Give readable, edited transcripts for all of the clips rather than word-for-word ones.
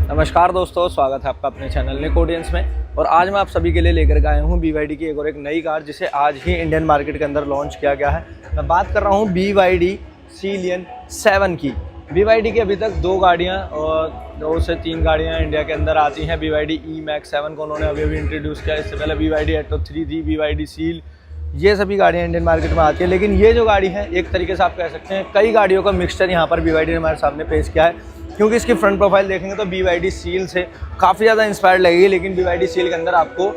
नमस्कार दोस्तों, स्वागत है आपका अपने चैनल निक ऑडियंस में। और आज मैं आप सभी के लिए लेकर के आया हूँ BYD की एक नई कार, जिसे आज ही इंडियन मार्केट के अंदर लॉन्च किया गया है। मैं बात कर रहा हूँ BYD Ceylon 7 की। BYD की अभी तक 2 गाड़ियाँ और 2 से 3 गाड़ियाँ इंडिया के अंदर आती हैं। BYD E-Max 7 को उन्होंने अभी इंट्रोड्यूस किया। इससे पहले BYD Atto 3 थी, BYD Seal, ये सभी गाड़ियाँ इंडियन मार्केट में आती है। लेकिन ये जो गाड़ी है, एक तरीके से आप कह सकते हैं कई गाड़ियों का मिक्सचर यहाँ पर BYD ने हमारे सामने पेश किया है। क्योंकि इसकी फ्रंट प्रोफाइल देखेंगे तो BYD Seal से काफ़ी ज़्यादा इंस्पायर्ड लगेगी। लेकिन BYD Seal के अंदर आपको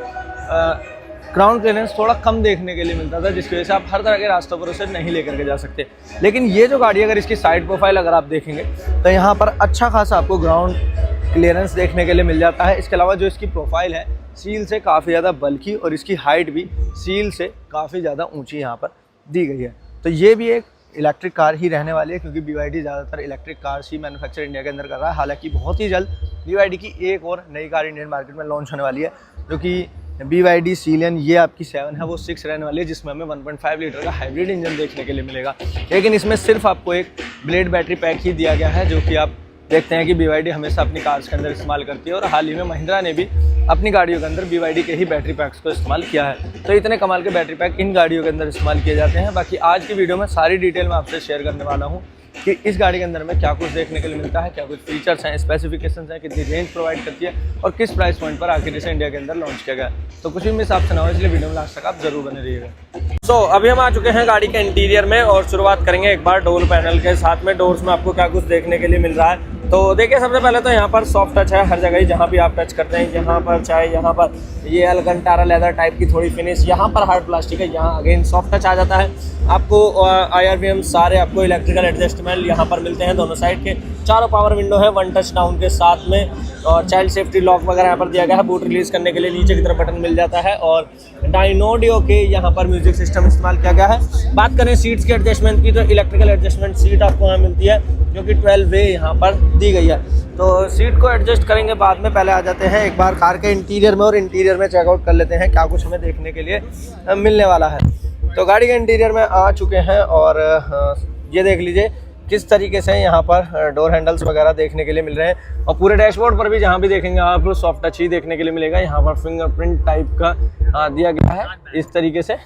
ग्राउंड क्लियरेंस थोड़ा कम देखने के लिए मिलता था, जिसकी वजह से आप हर तरह के रास्तों पर उसे नहीं लेकर के जा सकते। लेकिन ये जो गाड़ी, अगर इसकी साइड प्रोफाइल अगर आप देखेंगे तो यहाँ पर अच्छा खासा आपको ग्राउंड क्लियरेंस देखने के लिए मिल जाता है। इसके अलावा जो इसकी प्रोफाइल है, Seal से काफ़ी ज़्यादा बल्कि और इसकी हाइट भी Seal से काफ़ी ज़्यादा ऊँची यहाँ पर दी गई है। तो ये भी एक इलेक्ट्रिक कार ही रहने वाली है, क्योंकि BYD ज़्यादातर इलेक्ट्रिक कार्स ही मैन्युफैक्चर इंडिया के अंदर कर रहा है। हालांकि बहुत ही जल्द BYD की एक और नई कार इंडियन मार्केट में लॉन्च होने वाली है, जो कि BYD Ceylon, ये आपकी 7 है, वो 6 रहने वाली है, जिसमें हमें 1.5 लीटर का हाइब्रिड इंजन देखने के लिए मिलेगा। लेकिन इसमें सिर्फ आपको एक ब्लेड बैटरी पैक ही दिया गया है, जो कि आप देखते हैं कि BYD हमेशा अपनी कार्स के अंदर इस्तेमाल करती है। और हाल ही में महिंद्रा ने भी अपनी गाड़ियों के अंदर BYD के ही बैटरी पैक्स को इस्तेमाल किया है। तो इतने कमाल के बैटरी पैक इन गाड़ियों के अंदर इस्तेमाल किए जाते हैं। बाकी आज की वीडियो में सारी डिटेल मैं आपसे शेयर करने वाला हूँ कि इस गाड़ी के अंदर में क्या कुछ देखने के लिए मिलता है, क्या कुछ फीचर्स हैं, स्पेसिफिकेशंस हैं, कितनी रेंज प्रोवाइड करती है और किस प्राइस पॉइंट पर आखिर इसे इंडिया के अंदर लॉन्च किया गया है। तो कुछ भी मिस आपसे ना हो, इसलिए वीडियो में लास्ट तक आप जरूर बने रहिएगा। अभी हम आ चुके हैं गाड़ी के इंटीरियर में और शुरुआत करेंगे एक बार डोर पैनल के साथ में। डोर्स में आपको क्या कुछ देखने के लिए मिल रहा है, तो देखिए सबसे पहले तो यहाँ पर सॉफ्ट टच है हर जगह ही, जहाँ भी आप टच करते हैं। यहाँ पर चाहे यहाँ पर ये अलकंटारा लेदर टाइप की थोड़ी फिनिश, यहाँ पर हार्ड प्लास्टिक है, यहाँ अगेन सॉफ्ट टच आ जाता है। आपको IRVM सारे आपको इलेक्ट्रिकल एडजस्टमेंट यहाँ पर मिलते हैं दोनों साइड के। चारों पावर विंडो है 1 टच डाउन के साथ में, और चाइल्ड सेफ्टी लॉक वगैरह यहाँ पर दिया गया है। बूट रिलीज करने के लिए नीचे की तरफ बटन मिल जाता है और डायनोडियो के यहाँ पर म्यूजिक सिस्टम इस्तेमाल किया गया है। बात करें सीट्स के एडजस्टमेंट की, तो इलेक्ट्रिकल एडजस्टमेंट सीट आपको यहाँ मिलती है, जो कि 12 वे यहाँ पर दी गई है। तो सीट को एडजस्ट करेंगे बाद में, पहले आ जाते हैं एक बार कार के इंटीरियर में और इंटीरियर में चेकआउट कर लेते हैं क्या कुछ हमें देखने के लिए मिलने वाला है। तो गाड़ी के इंटीरियर में आ चुके हैं और ये देख लीजिए किस तरीके से यहाँ पर डोर हैंडल्स वगैरह देखने के लिए मिल रहे हैं। और पूरे डैशबोर्ड पर भी जहाँ भी देखेंगे आप सॉफ्ट टच ही देखने के लिए मिलेगा। यहाँ पर फिंगरप्रिंट टाइप का दिया गया है इस तरीके से,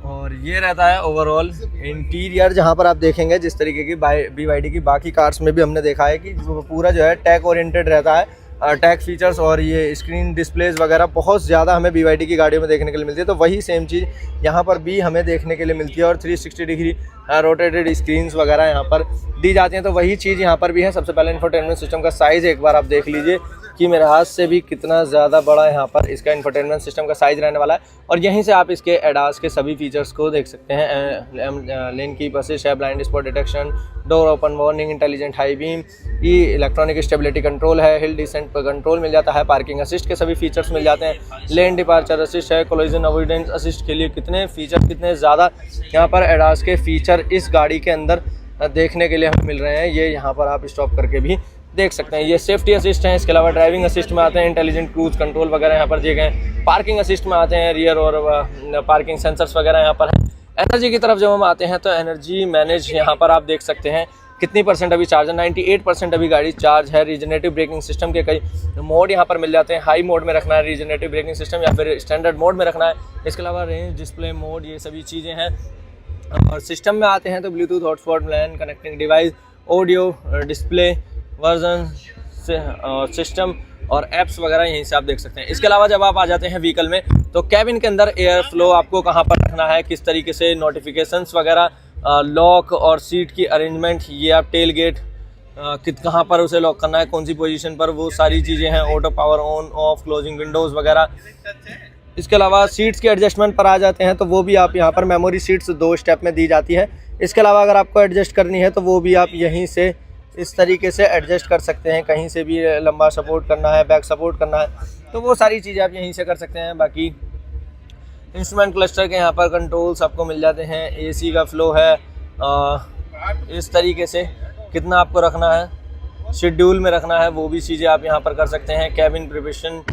और ये रहता है ओवरऑल इंटीरियर। जहाँ पर आप देखेंगे जिस तरीके की BYD की बाकी कार्स में भी हमने देखा है कि पूरा जो है टेक ओरिएंटेड रहता है। टैग फीचर्स और ये स्क्रीन डिस्प्लेज वगैरह बहुत ज़्यादा हमें BYD की गाड़ियों में देखने के लिए मिलती है। तो वही सेम चीज़ यहाँ पर भी हमें देखने के लिए मिलती है और 360 डिग्री रोटेटेड स्क्रीन्स वगैरह यहाँ पर दी जाती हैं। तो वही चीज़ यहाँ पर भी है। सबसे पहले इंफोटेनमेंट सिस्टम का साइज़ एक बार आप देख लीजिए कि मेरे हाथ से भी कितना ज़्यादा बड़ा यहाँ पर इसका इंफोटेनमेंट सिस्टम का साइज़ रहने वाला है। और यहीं से आप इसके एडास के सभी फीचर्स को देख सकते हैं। लेन कीप असिस्ट है, blind spot detection, door open warning, intelligent high beam, ये इलेक्ट्रॉनिक स्टेबिलिटी कंट्रोल है, हिल डिसेंट पर कंट्रोल मिल जाता है, पार्किंग असिस्ट के सभी फीचर्स मिल जाते हैं, लेन डिपार्चर असिस्ट है, कोलिजन अवॉइडेंस असिस्ट के लिए कितने फीचर, कितने ज़्यादा यहाँ पर एडास के फीचर इस गाड़ी के अंदर देखने के लिए हमें मिल रहे हैं। ये यहाँ पर आप स्टॉप करके भी देख सकते हैं। ये सेफ्टी असिस्ट हैं। इसके अलावा ड्राइविंग असिस्ट में आते हैं इंटेलिजेंट क्रूज कंट्रोल वगैरह यहाँ पर दिए गए हैं। पार्किंग असिस्ट में आते हैं रियर और पार्किंग सेंसर्स वगैरह यहाँ पर है। एनर्जी की तरफ जब हम आते हैं तो एनर्जी मैनेज यहाँ पर आप देख सकते हैं कितनी परसेंट अभी चार्ज है। 98% अभी गाड़ी चार्ज है। रीजनरेटिव ब्रेकिंग सिस्टम के कई मोड यहाँ पर मिल जाते हैं। हाई मोड में रखना है रीजनरेटिव ब्रेकिंग सिस्टम, या फिर स्टैंडर्ड मोड में रखना है। इसके अलावा रेंज डिस्प्ले मोड, ये सभी चीज़ें हैं। और सिस्टम में आते हैं तो bluetooth hotspot, LAN connecting device, audio, display, version system और एप्स वगैरह यहीं से आप देख सकते हैं। इसके अलावा जब आप आ जाते हैं व्हीकल में, तो कैबिन के अंदर एयर फ्लो आपको कहाँ पर रखना है, किस तरीके से नोटिफिकेशंस वगैरह, लॉक और सीट की अरेंजमेंट, ये आप टेल गेट कहाँ पर उसे लॉक करना है, कौन सी पोजीशन पर, वो सारी चीज़ें हैं। Auto power on off, closing Windows वगैरह। इसके अलावा सीट्स के एडजस्टमेंट पर आ जाते हैं तो वो भी आप यहाँ पर मेमोरी सीट्स 2 स्टेप में दी जाती है। इसके अलावा अगर आपको एडजस्ट करनी है तो वो भी आप यहीं से इस तरीके से एडजस्ट कर सकते हैं। कहीं से भी लंबा सपोर्ट करना है, बैक सपोर्ट करना है, तो वो सारी चीज़ें आप यहीं से कर सकते हैं। बाकी इंस्ट्रूमेंट क्लस्टर के यहाँ पर कंट्रोल्स आपको मिल जाते हैं। AC का फ्लो है, इस तरीके से कितना आपको रखना है, शेड्यूल में रखना है, वो भी चीज़ें आप यहाँ पर कर सकते हैं। कैबिन प्रिपरेशन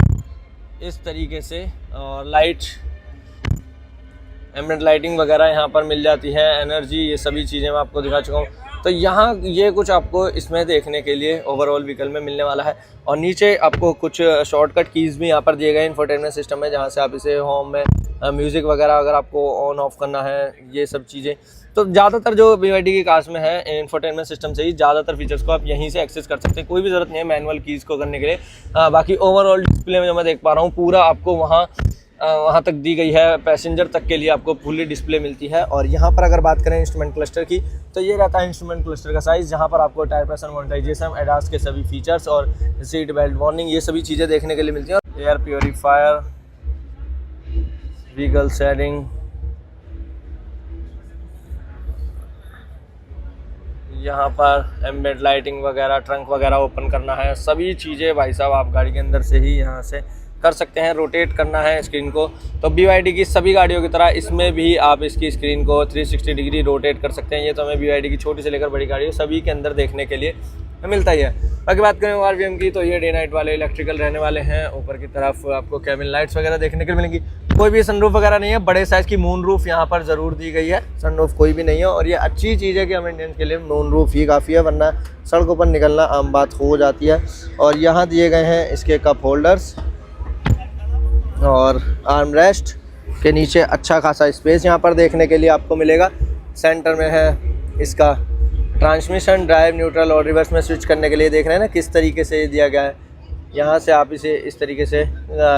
इस तरीके से, और लाइट एम्बिएंट लाइटिंग वगैरह यहाँ पर मिल जाती है। एनर्जी, ये सभी चीज़ें मैं आपको दिखा चुका हूँ। तो यहाँ ये कुछ आपको इसमें देखने के लिए ओवरऑल व्हीकल में मिलने वाला है। और नीचे आपको कुछ शॉर्टकट कीज़ भी यहाँ पर दिए गए इंफोटेनमेंट सिस्टम में, जहाँ से आप इसे होम में म्यूज़िक वगैरह अगर आपको ऑन ऑफ करना है, ये सब चीज़ें। तो ज़्यादातर जो BYD की कार्स में है इंफोटेनमेंट सिस्टम से ही ज़्यादातर फीचर्स को आप यहीं से एक्सेस कर सकते हैं, कोई भी ज़रूरत नहीं है मैनुअल कीज़ को करने के लिए। बाकी ओवरऑल डिस्प्ले में जो मैं देख पा रहा हूँ पूरा आपको वहाँ तक दी गई है, पैसेंजर तक के लिए आपको फुली डिस्प्ले मिलती है। और यहाँ पर अगर बात करें इंस्ट्रूमेंट क्लस्टर की, तो ये रहता है इंस्ट्रूमेंट क्लस्टर का साइज़, जहाँ पर आपको टायर प्रेशर मॉनिटराइजेशन, एडास के सभी फीचर्स और सीट बेल्ट वार्निंग, ये सभी चीज़ें देखने के लिए मिलती हैं। एयर प्योरीफायर, व्हीकल सेटिंग, यहाँ पर एम्बेड लाइटिंग वगैरह, ट्रंक वगैरह ओपन करना है, सभी चीज़ें भाई साहब आप गाड़ी के अंदर से ही यहाँ से कर सकते हैं। रोटेट करना है स्क्रीन को, तो BYD की सभी गाड़ियों की तरह इसमें भी आप इसकी स्क्रीन को 360 डिग्री रोटेट कर सकते हैं। ये तो हमें BYD की छोटी से लेकर बड़ी गाड़ियों सभी के अंदर देखने के लिए मिलता ही है। बाकी बात करें RVM की, तो ये डे नाइट वाले इलेक्ट्रिकल रहने वाले हैं। ऊपर की तरफ आपको कैबिन लाइट्स वगैरह देखने के लिए मिलेंगी। कोई भी सनरूफ वगैरह नहीं है, बड़े साइज़ की मून रूफ यहाँ पर ज़रूर दी गई है, सनरूफ कोई भी नहीं है। और ये अच्छी चीज़ है कि हम इंडियन के लिए मून रूफ ही काफ़ी है, वरना सड़कों पर निकलना आम बात हो जाती है। और यहाँ दिए गए हैं इसके कप होल्डर्स और आर्म रेस्ट के नीचे अच्छा खासा स्पेस यहाँ पर देखने के लिए आपको मिलेगा। सेंटर में है इसका ट्रांसमिशन, ड्राइव, न्यूट्रल और रिवर्स में स्विच करने के लिए। देख रहे हैं ना किस तरीके से दिया गया है, यहाँ से आप इसे इस तरीके से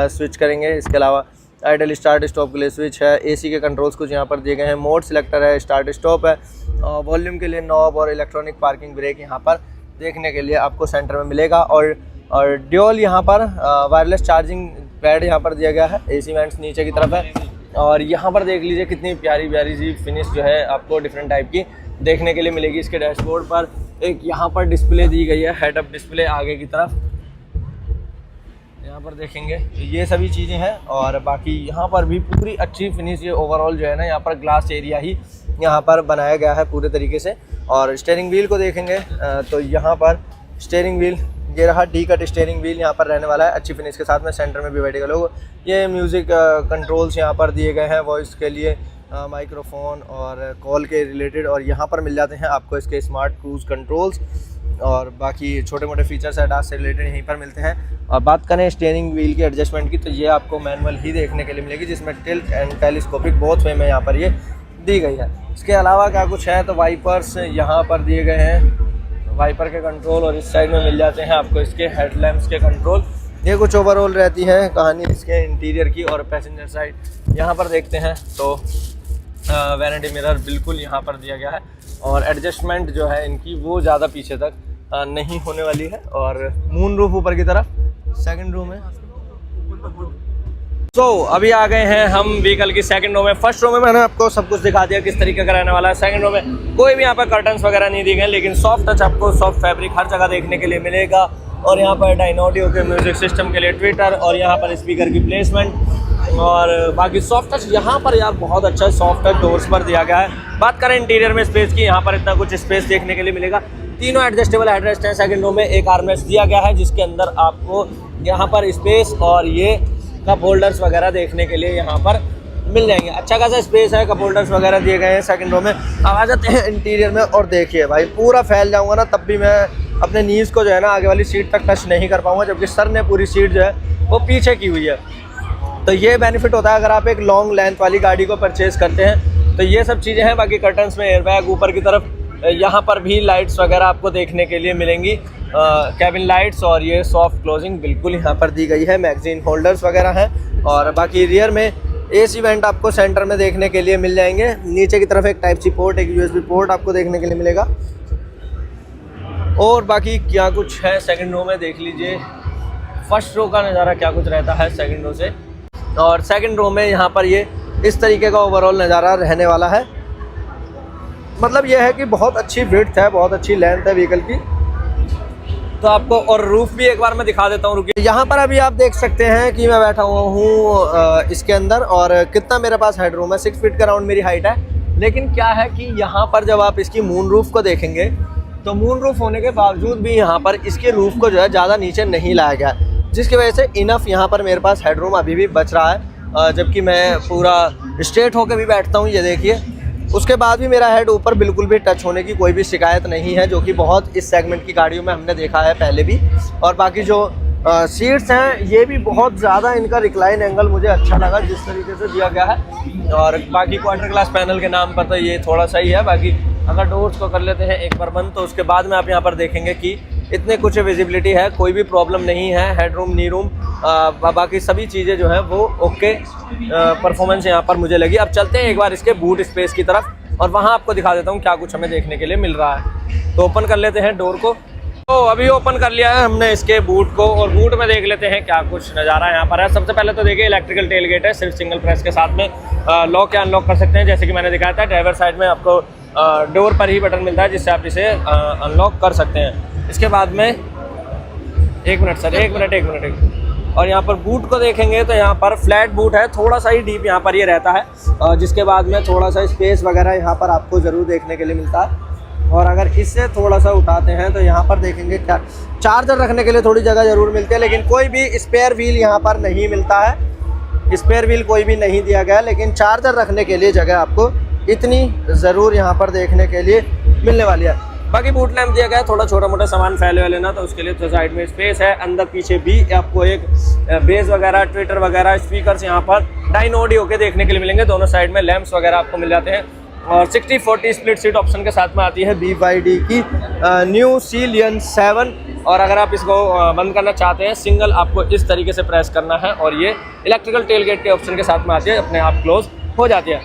स्विच करेंगे। इसके अलावा आइडल स्टार्ट स्टॉप के लिए स्विच है, AC के कंट्रोल्स कुछ यहाँ पर दिए गए हैं, मोड सिलेक्टर है, स्टार्ट स्टॉप है, वॉल्यूम के लिए नॉब और इलेक्ट्रॉनिक पार्किंग ब्रेक यहाँ पर देखने के लिए आपको सेंटर में मिलेगा। और ड्यूल यहाँ पर वायरलेस चार्जिंग पैड यहाँ पर दिया गया है, AC वेंट्स नीचे की तरफ है। और यहाँ पर देख लीजिए कितनी प्यारी प्यारी सी फिनिश जो है आपको डिफरेंट टाइप की देखने के लिए मिलेगी। इसके डैशबोर्ड पर एक यहाँ पर डिस्प्ले दी गई है, हेड अप डिस्प्ले आगे की तरफ, यहाँ पर देखेंगे ये सभी चीज़ें हैं। और बाकी यहाँ पर भी पूरी अच्छी फिनिश, ये ओवरऑल जो है ना यहाँ पर ग्लास एरिया ही यहाँ पर बनाया गया है पूरे तरीके से। और स्टीयरिंग व्हील को देखेंगे तो यहाँ पर स्टीयरिंग व्हील ये रहा, डी कट स्टीयरिंग व्हील यहाँ पर रहने वाला है अच्छी फिनिश के साथ में। सेंटर में BYD का लोगो, ये म्यूज़िक कंट्रोल्स यहाँ पर दिए गए हैं, वॉइस के लिए माइक्रोफोन और कॉल के रिलेटेड। और यहाँ पर मिल जाते हैं आपको इसके स्मार्ट क्रूज़ कंट्रोल्स और बाकी छोटे मोटे फीचर्स एडास से रिलेटेड यहीं पर मिलते हैं। और बात करें स्टीयरिंग व्हील की एडजस्टमेंट की, तो ये आपको मैनुअल ही देखने के लिए मिलेगी, जिसमें tilt and telescopic both way में यहाँ पर ये दी गई है। इसके अलावा क्या कुछ है, तो वाइपर्स यहाँ पर दिए गए हैं, वाइपर के कंट्रोल, और इस साइड में मिल जाते हैं आपको इसके हेडलैम्प्स के कंट्रोल। ये कुछ ओवरऑल रहती है कहानी इसके इंटीरियर की। और पैसेंजर साइड यहाँ पर देखते हैं तो वैनिटी मिरर बिल्कुल यहाँ पर दिया गया है। और एडजस्टमेंट जो है इनकी वो ज़्यादा पीछे तक नहीं होने वाली है। और मून रूफ ऊपर की तरफ, सेकंड रो में। अभी आ गए हैं हम व्हीकल की सेकंड रो में। फर्स्ट रो में मैंने आपको सब कुछ दिखा दिया किस तरीके का रहने वाला है। सेकंड रो में कोई भी यहाँ पर कर्टन्स वगैरह नहीं दिए गए, लेकिन सॉफ्ट टच आपको, सॉफ्ट फैब्रिक हर जगह देखने के लिए मिलेगा। और यहाँ पर डायनोडियो के म्यूजिक सिस्टम के लिए ट्विटर, और यहाँ पर स्पीकर की प्लेसमेंट और बाकी सॉफ्ट टच यहाँ पर यार बहुत अच्छा सॉफ्ट टच डोर्स पर दिया गया है। बात करें इंटीरियर में स्पेस की, यहाँ पर इतना कुछ स्पेस देखने के लिए मिलेगा। तीनों एडजस्टेबल हेडरेस्ट हैं। सेकंड रो में एक आर्मरेस्ट दिया गया है, जिसके अंदर आपको यहाँ पर स्पेस और ये कप होल्डर्स वगैरह देखने के लिए यहाँ पर मिल जाएंगे। अच्छा खासा स्पेस है, कप होल्डर्स वगैरह दिए गए हैं सेकंड रो में। अब आ जाते हैं इंटीरियर में, और देखिए भाई पूरा फैल जाऊंगा ना तब भी मैं अपने नीज को जो है ना आगे वाली सीट तक टच नहीं कर पाऊंगा, जबकि सर ने पूरी सीट जो है वो पीछे की हुई है। तो ये बेनिफिट होता है अगर आप एक लॉन्ग लेंथ वाली गाड़ी को परचेज़ करते हैं। तो ये सब चीज़ें हैं। बाकी कर्टन्स में एयरबैग, ऊपर की तरफ यहाँ पर भी लाइट्स वगैरह आपको देखने के लिए मिलेंगी, कैबिन लाइट्स, और ये सॉफ्ट क्लोजिंग बिल्कुल यहाँ पर दी गई है। मैगजीन होल्डर्स वगैरह हैं। और बाकी रियर में AC वेंट आपको सेंटर में देखने के लिए मिल जाएंगे। नीचे की तरफ एक टाइप सी पोर्ट, एक USB पोर्ट आपको देखने के लिए मिलेगा। और बाकी क्या कुछ है सेकंड रो में देख लीजिए। फर्स्ट रो का नज़ारा क्या कुछ रहता है सेकंड रो से, और सेकंड रो में यहाँ पर ये इस तरीके का ओवरऑल नज़ारा रहने वाला है। मतलब यह है कि बहुत अच्छी विड्थ है, बहुत अच्छी लेंथ है व्हीकल की। तो आपको और रूफ भी एक बार मैं दिखा देता हूँ, रुकिए। यहाँ पर अभी आप देख सकते हैं कि मैं बैठा हुआ हूँ इसके अंदर, और कितना मेरे पास हेडरूम है, 6 फीट का राउंड मेरी हाइट है। लेकिन क्या है कि यहाँ पर जब आप इसकी मून रूफ को देखेंगे, तो मून रूफ होने के बावजूद भी यहाँ पर इसके रूफ को जो है ज़्यादा नीचे नहीं लाया गया, जिसकी वजह से इनफ यहाँ पर मेरे पास हेडरूम अभी भी बच रहा है। जबकि मैं पूरा स्ट्रेट होकर भी बैठता हूँ, ये देखिए। उसके बाद भी मेरा हेड ऊपर बिल्कुल भी टच होने की कोई भी शिकायत नहीं है, जो कि बहुत इस सेगमेंट की गाड़ियों में हमने देखा है पहले भी। और बाकी जो सीट्स हैं ये भी बहुत ज़्यादा, इनका रिक्लाइन एंगल मुझे अच्छा लगा जिस तरीके से दिया गया है। और बाकी क्वार्टर ग्लास पैनल के नाम पर तो ये थोड़ा सा ही है। बाकी अगर डोर्स को कर लेते हैं एक बार बंद, तो उसके बाद में आप यहाँ पर देखेंगे कि इतने कुछ विजिबिलिटी है, कोई भी प्रॉब्लम नहीं है। हेडरूम, नी रूम, बाकी सभी चीज़ें जो है वो ओके परफॉर्मेंस यहाँ पर मुझे लगी। अब चलते हैं एक बार इसके बूट स्पेस की तरफ और वहाँ आपको दिखा देता हूँ क्या कुछ हमें देखने के लिए मिल रहा है। तो ओपन कर लेते हैं डोर को। तो अभी ओपन कर लिया है हमने इसके बूट को और बूट में देख लेते हैं क्या कुछ नज़ारा यहाँ पर है। सबसे पहले तो देखिए इलेक्ट्रिकल टेल गेट है, सिर्फ सिंगल प्रेस के साथ में लॉक या अनलॉक कर सकते हैं। जैसे कि मैंने दिखाया था, ड्राइवर साइड में आपको डोर पर ही बटन मिलता है जिससे आप इसे अनलॉक कर सकते हैं। इसके बाद में एक मिनट और यहाँ पर बूट को देखेंगे तो यहाँ पर फ्लैट बूट है, थोड़ा सा ही डीप यहाँ पर ये रहता है, जिसके बाद में थोड़ा सा स्पेस वगैरह यहाँ पर आपको ज़रूर देखने के लिए मिलता है। और अगर इससे थोड़ा सा उठाते हैं तो यहाँ पर देखेंगे क्या चार्जर रखने के लिए थोड़ी जगह ज़रूर मिलती है, लेकिन कोई भी स्पेयर व्हील यहाँ पर नहीं मिलता है। स्पेयर व्हील कोई भी नहीं दिया गया, लेकिन चार्जर रखने के लिए जगह आपको इतनी ज़रूर यहाँ पर देखने के लिए मिलने वाली है। बाकी बूट लैम्प दिया गया है, थोड़ा छोटा मोटा सामान फैले वाले ना, तो उसके लिए तो साइड में स्पेस है। अंदर पीछे भी आपको एक बेस वगैरह, ट्विटर वगैरह, स्पीकर्स यहाँ पर डाइन ऑडियो के देखने के लिए मिलेंगे। दोनों साइड में लैंप्स वगैरह आपको मिल जाते हैं। और 60-40 स्प्लिट सीट ऑप्शन के साथ में आती है BYD की न्यू सीलियन 7। और अगर आप इसको बंद करना चाहते हैं, सिंगल आपको इस तरीके से प्रेस करना है और ये इलेक्ट्रिकल टेल गेट के ऑप्शन के साथ में आती है, अपने आप क्लोज हो जाती है।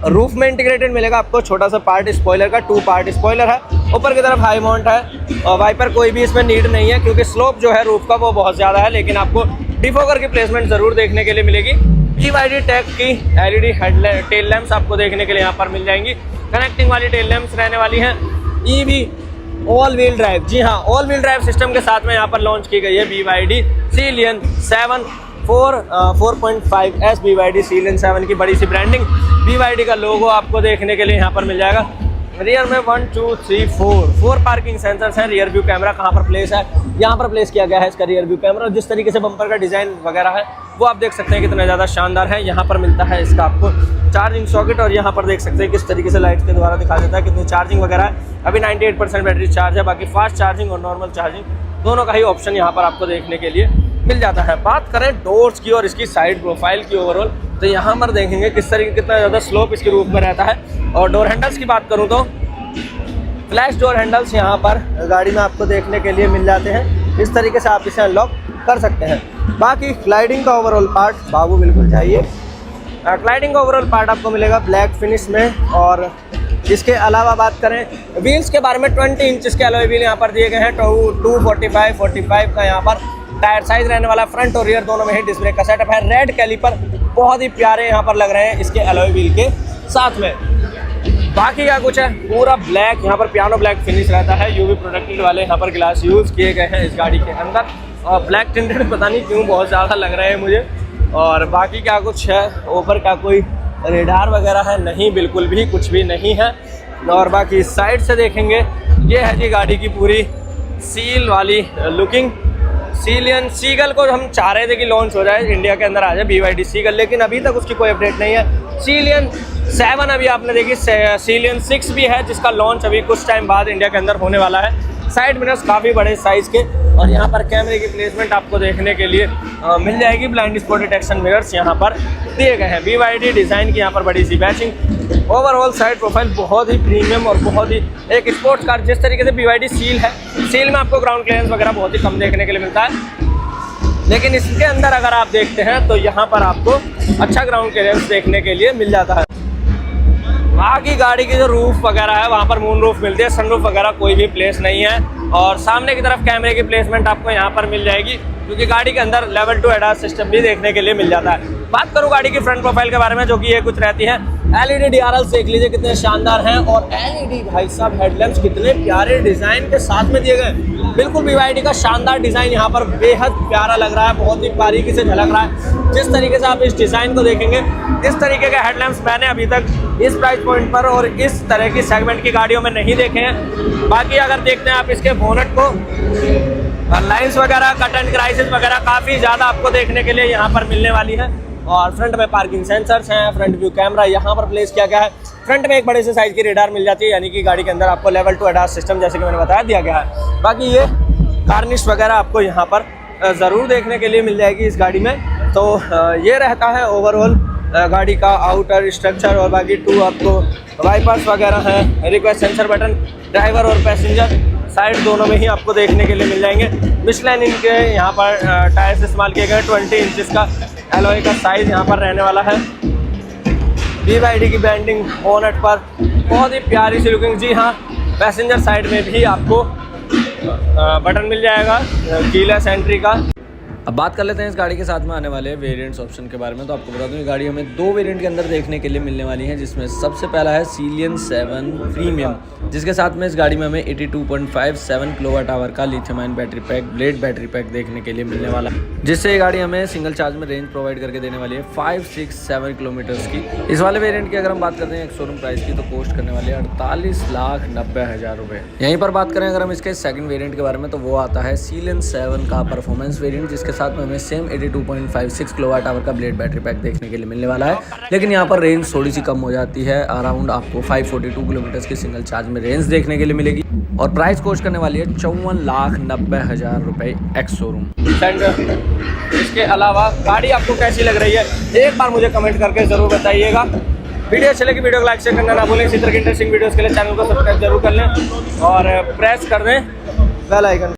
रूफ में इंटीग्रेटेड मिलेगा आपको छोटा सा पार्ट स्पॉइलर का, 2 पार्ट स्पॉइलर है। ऊपर की तरफ हाई माउंट है और वाइपर कोई भी इसमें नीड नहीं है, क्योंकि स्लोप जो है रूफ का वो बहुत ज़्यादा है। लेकिन आपको डिफोगर की प्लेसमेंट ज़रूर देखने के लिए मिलेगी। BYD टेक की LED टेल लैंप्स आपको देखने के लिए यहाँ पर मिल जाएंगी। कनेक्टिंग वाली टेल लैंप्स रहने वाली हैं। EV ऑल व्हील ड्राइव, जी हाँ, ऑल व्हील ड्राइव सिस्टम के साथ में यहाँ पर लॉन्च की गई है BYD Cillian 7 4.5S। BYD Cillian 7 की बड़ी सी ब्रांडिंग, BYD का लोगो आपको देखने के लिए यहाँ पर मिल जाएगा। रियर में 1 2 3 4 पार्किंग सेंसर्स हैं। रियर व्यू कैमरा कहाँ पर प्लेस है, यहाँ पर प्लेस किया गया है इसका रियर व्यू कैमरा। और जिस तरीके से बम्पर का डिज़ाइन वगैरह है वो आप देख सकते हैं कितना ज़्यादा शानदार है। यहाँ पर मिलता है इसका आपको चार्जिंग सॉकेट और यहाँ पर देख सकते हैं किस तरीके से लाइट के द्वारा दिखा देता है कितनी चार्जिंग वगैरह है। अभी 98% बैटरी चार्ज है। बाकी फास्ट चार्जिंग और नॉर्मल चार्जिंग दोनों का ही ऑप्शन यहाँ पर आपको देखने के लिए मिल जाता है। बात करें डोर्स की और इसकी साइड प्रोफाइल की ओवरऑल, तो यहाँ पर देखेंगे किस तरीके कितना ज़्यादा स्लोप इसके रूफ में रहता है। और डोर हैंडल्स की बात करूँ तो फ्लैश डोर हैंडल्स यहाँ पर गाड़ी में आपको देखने के लिए मिल जाते हैं। इस तरीके से आप इसे अनलॉक कर सकते हैं। बाकी ग्लाइडिंग का ओवरऑल पार्ट, बाबू बिल्कुल चाहिए, ग्लाइडिंग का ओवरऑल पार्ट आपको मिलेगा ब्लैक फिनिश में। और इसके अलावा बात करें व्हील्स के बारे में, 20 इंच के अलॉय व्हील यहाँ पर दिए गए हैं। 245 का यहाँ पर टायर साइज रहने वाला। फ्रंट और रियर दोनों में ही डिस्क ब्रेक का सेटअप है। रेड कैलिपर बहुत ही प्यारे यहाँ पर लग रहे हैं इसके अलॉय व्हील के साथ में। बाकी क्या कुछ है, पूरा ब्लैक यहाँ पर पियानो ब्लैक फिनिश रहता है। UV प्रोटेक्टेड वाले यहाँ पर ग्लास यूज़ किए गए हैं इस गाड़ी के अंदर। और ब्लैक टिंटेड पता नहीं क्यों बहुत ज़्यादा लग रहे हैं मुझे। और बाकी क्या कुछ है, ऊपर का कोई रेडार वगैरह है नहीं, बिल्कुल भी कुछ भी नहीं है। और बाकी साइड से देखेंगे, ये है जी गाड़ी की पूरी सील वाली लुकिंग। सीलियन सीगल को हम चाह रहे थे कि लॉन्च हो जाए, इंडिया के अंदर आ जाए BYD सीगल, लेकिन अभी तक उसकी कोई अपडेट नहीं है। सीलियन 7 अभी आपने देखी, सीलियन 6 भी है जिसका लॉन्च अभी कुछ टाइम बाद इंडिया के अंदर होने वाला है। साइड मिरर्स काफ़ी बड़े साइज़ के और यहाँ पर कैमरे की प्लेसमेंट आपको देखने के लिए मिल जाएगी। ब्लाइंड स्पॉट डिटेक्शन मिरर्स यहाँ पर दिए गए हैं। BYD डिज़ाइन की यहाँ पर बड़ी सी बैचिंग। ओवरऑल साइड प्रोफाइल बहुत ही प्रीमियम और बहुत ही एक स्पोर्ट्स कार। जिस तरीके से BYD सील है, सील में आपको ग्राउंड क्लियरेंस वगैरह बहुत ही कम देखने के लिए मिलता है, लेकिन इसके अंदर अगर आप देखते हैं तो यहाँ पर आपको अच्छा ग्राउंड क्लियरेंस देखने के लिए मिल जाता है। बाकी गाड़ी की जो रूफ वगैरह है वहाँ पर मून रूफ मिलती है, सनरूफ वगैरह कोई भी प्लेस नहीं है। और सामने की तरफ कैमरे की प्लेसमेंट आपको यहाँ पर मिल जाएगी, क्योंकि गाड़ी के अंदर लेवल 2 ADAS सिस्टम भी देखने के लिए मिल जाता है। बात करूँ गाड़ी की फ्रंट प्रोफाइल के बारे में, जो कि ये कुछ रहती है। LED DRLs देख लीजिए कितने शानदार हैं। और LED भाई साहब हेडलैम्प्स कितने प्यारे डिज़ाइन के साथ में दिए गए। बिल्कुल BYD का शानदार डिज़ाइन यहाँ पर बेहद प्यारा लग रहा है, बहुत ही बारीकी से झलक रहा है। जिस तरीके से आप इस डिज़ाइन को देखेंगे, इस तरीके के हेडलैम्प्स मैंने अभी तक इस प्राइस पॉइंट पर और इस तरह की सेगमेंट की गाड़ियों में नहीं देखे हैं। बाकी अगर देखते हैं आप इसके बोनट को, लाइन्स वगैरह, कट एंड क्राइसिस वगैरह काफ़ी ज़्यादा आपको देखने के लिए यहाँ पर मिलने वाली है। और फ्रंट में पार्किंग सेंसर्स हैं, फ्रंट व्यू कैमरा यहाँ पर प्लेस किया गया है। फ्रंट में एक बड़े से साइज की रेडार मिल जाती है, यानी कि गाड़ी के अंदर आपको लेवल 2 ADAS सिस्टम जैसे कि मैंने बताया दिया गया है। बाकी ये गार्निश वगैरह आपको यहाँ पर ज़रूर देखने के लिए मिल जाएगी इस गाड़ी में। तो ये रहता है ओवरऑल गाड़ी का आउटर स्ट्रक्चर। और बाकी 2 आपको वाइपर्स वगैरह हैं, रिक्वेस्ट सेंसर बटन ड्राइवर और पैसेंजर साइड दोनों में ही आपको देखने के लिए मिल जाएंगे। मिशेलिन इनके यहाँ पर टायर्स इस्तेमाल किए गए, 20 इंचेस का एलॉय का साइज़ यहाँ पर रहने वाला है। BYD की ब्रांडिंग बोनट पर बहुत ही प्यारी सी लुकिंग। जी हाँ, पैसेंजर साइड में भी आपको बटन मिल जाएगा कीलेस एंट्री का। अब बात कर लेते हैं इस गाड़ी के साथ में आने वाले वेरिएंट्स ऑप्शन के बारे में। तो आपको बता दूं ये गाड़ी हमें 2 वेरिएंट के अंदर देखने के लिए मिलने वाली है, जिसमें सबसे पहला है सीलियन 7 प्रीमियम, जिसके साथ में इस गाड़ी में हमें 82.57 किलोवाट आवर का lithium ion battery pack, blade battery pack देखने के लिए मिलने वाला है, जिससे ये गाड़ी हमें सिंगल चार्ज में रेंज प्रोवाइड करके देने वाली है 567 किलोमीटर्स की। इस वाले वेरिएंट की अगर हम बात करते हैं एक शोरूम प्राइस की, तो कॉस्ट करने वाली है 48,90,000 रुपये। यहीं पर बात करें अगर हम इसके सेकंड वेरिएंट के बारे में, तो वो आता है सीलियन 7 का परफॉर्मेंस वेरिएंट, जिसके साथ में हमें सेम 82.56 किलोवाट आवर का ब्लेड बैटरी पैक देखने के लिए मिलने वाला है। लेकिन यहाँ पर रेंज थोड़ी सी कम हो जाती है, अराउंड आपको 542 किलोमीटर की सिंगल चार्ज में रेंज देखने के लिए मिलेगी। और प्राइस कॉस्ट करने वाली है 54,90,000 रुपये एक्स शोरूम। इसके अलावा गाड़ी आपको कैसी लग रही है एक बार मुझे कमेंट करके ज़रूर बताइएगा। वीडियो अच्छी लगी वीडियो को लाइक शेयर करना ना भूलें। इसी तरह की इंटरेस्टिंग वीडियोस के लिए चैनल को सब्सक्राइब जरूर कर लें और प्रेस कर दें बेल आइकन।